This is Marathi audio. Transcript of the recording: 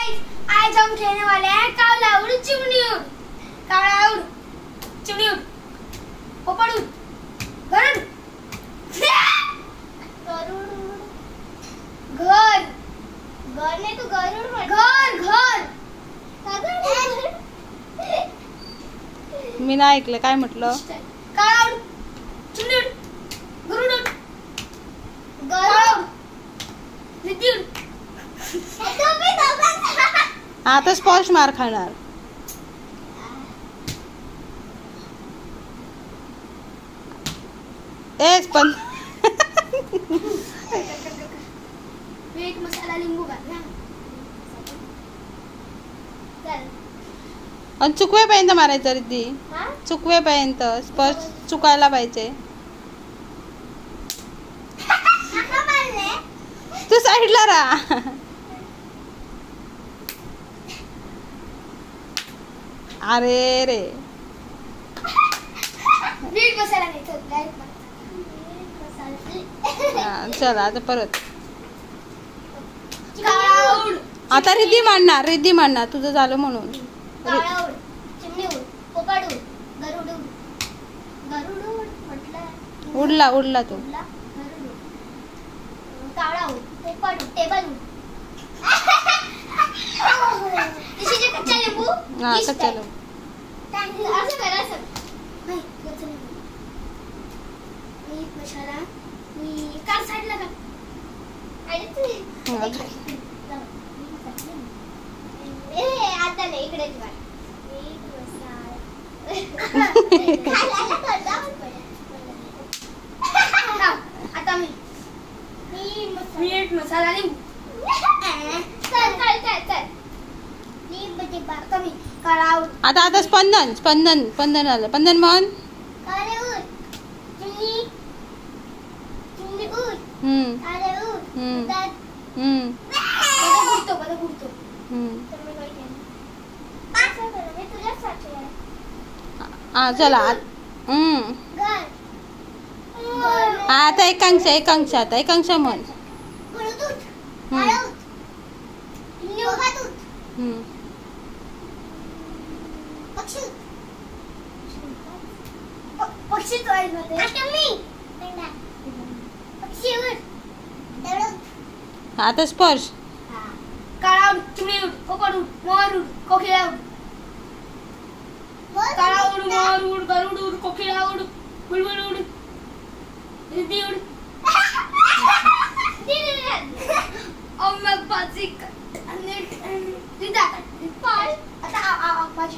गाइस, आज हम खेलने वाले हैं कावला उड़ चिमनी उड़। कावला उड़ चिमनी उड़ पोपड़ उड़ गरुड़ घर घर ने तो गरुड़ घर घर मी नाही ऐकलं काय म्हटलं. कावला उड़ चिमनी उड़ गरुड़ उड़ गरुड़ रिद्धी उड़. आता स्पॉश मार खाणार. पण मीठ मसाला लिंबू घाल. आणि चुकवेपर्यंत मारायचं रिद्धी. चुकवेपर्यंत स्पॉश चुकायला पाहिजे. तू साईडला राहा. अरे रे मीठ मसाला नाही चल आता परत. आता रिद्धी मांडणार तुझं झालं म्हणून. कावळा उड चिमणी उड पोपट उड गरुड उड गरुड उड म्हटलं. उडला तो. गरुड उड कावळा उड पोपट उड टेबल उड. तिचे कच्चा लिंबू कच्चा लिंबू असं करा असं नाही कच्चा लिंबू मीठ मसाला मी कार साईडला का आता नाही इकडे मीठ मसाला आता मीठ मसाला लिंबू. आता स्पंदन आलं. स्पंदन म्हण. चला आता एकांक्षा म्हण. आता स्पर्श. काळा उड चिमणी उड पोपट उड मोर उड कोकिळा उड. काळा उड मोर उड गरुड उड कोकिळा उड बुलबुल उड रिद्धी उड. माझी रिद्धा आता माझी